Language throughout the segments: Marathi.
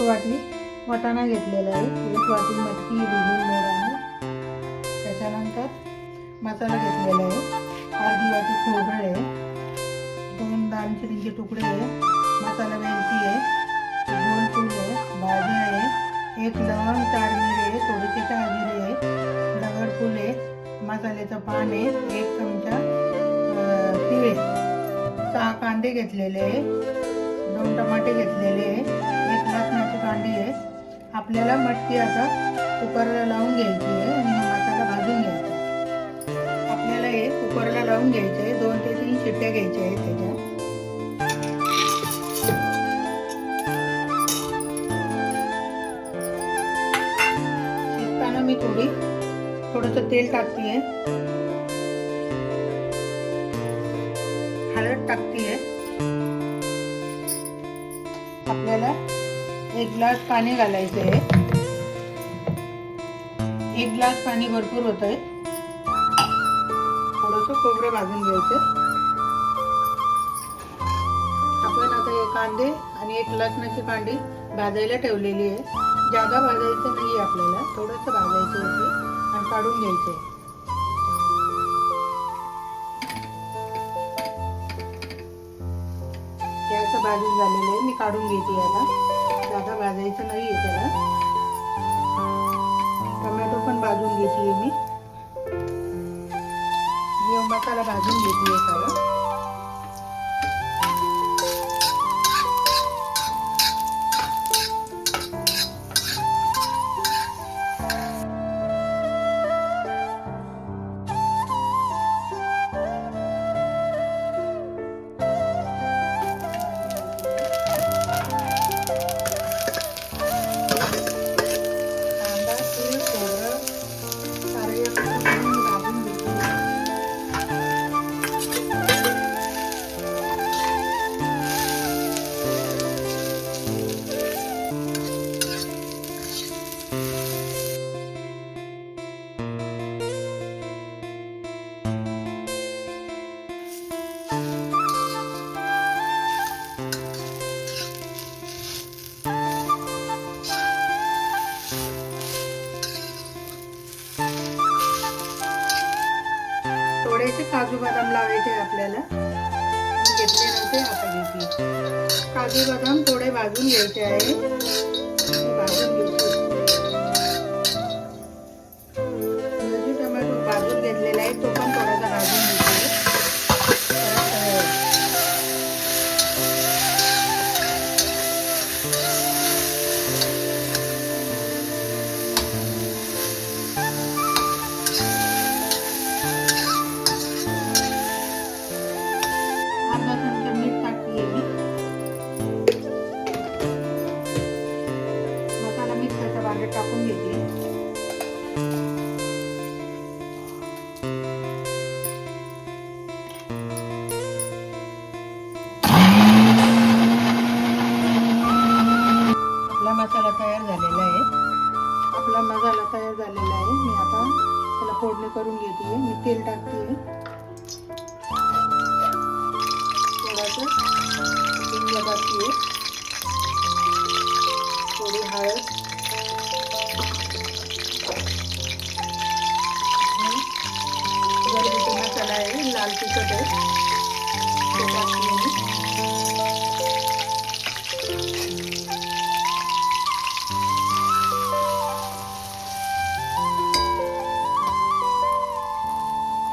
वाटी वाटाणा घेतलेला आहे, 1 वाटी मटकी भिजवून मोडाने, त्याच्यानंतर मसाला घेतलेला आहे, अर्धी वाटी खोबरं आहे, 2 दालचिनीचे तुकडे आहे, मसाला वेलची आहे, 2 फूल आहे, भाज्या आहे, 1 लवंग, 4 मिरे, थोडेसे शहाजिरे आहे, दगडफूल आहे, मसाल्याचं पान आहे, 1 चमचा तिळ, 6 कांदे घेतलेले आहे, 2 टमाटे घेतलेले आहे, 1 लसणाची कांडी आहे. आपल्याला मटकी आता कुकरला लावून घ्यायची आहे आणि मसाला भाजून घ्यायचा. आपल्याला हे कुकरला लावून घ्यायचे आहे, 2 ते 3 शिट्ट्या घ्यायच्या आहेत त्याच्या. शिजताना मी थोडंसं तेल टाकते, हळद टाकते. आपल्याला 1 ग्लास पाणी घालायचं आहे, 1 ग्लास पाणी भरपूर होत आहे. थोडंसं खोबरं भाजून घ्यायचं. आपण आता हे कांदे आणि 1 लसणाची कांडी भाजायला ठेवलेली आहे. जादा भाजायचं नाही, आपल्याला थोडंसं भाजायचं आहे आणि काढून घ्यायचं आहे. हे असं भाजून झालेलं आहे, मी काढून घेते. आता जादा भाजायचं नाही आहे त्याला. टोमॅटो पण भाजून घेते मी. मसाला भाजून घेते सगळं. थोडेसे काजू बदाम लावायचे आपल्याला. घेतले नव्हते, आता घेतले. काजू बदाम थोडे भाजून घ्यायचे आहे. भाजून घ्यायचे. टोमॅटो भाजून घेतलेला आहे, तो पण थोडासा भाजून घ्यायचा. टाकून घेते. आपला मसाला तयार झालेला आहे. मी आता त्याला फोडणी करून घेते. मी तेल टाकते, थोडंसं हिंग टाकते, थोडी हळद, घरगुती मसाला आहे, लाल तिखट आहे, ते टाकते मी.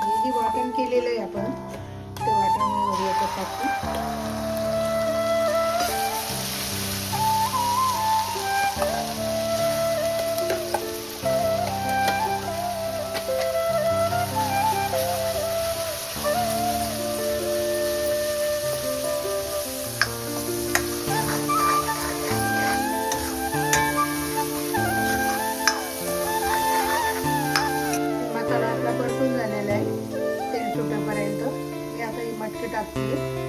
हे जे वाटण केलेलं आहे आपण, ते वाटण याच्यात टाकते. परतून झालेला आहे तेल सुटेपर्यंत. मी आता ही मटकी टाकते.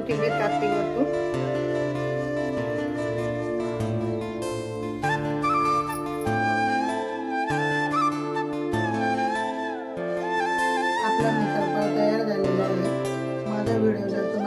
कोथिंबीर टाकते वरतून. आपला मिसळ पाव तयार झालेला आहे. माझा व्हिडिओ जर तुम्हाला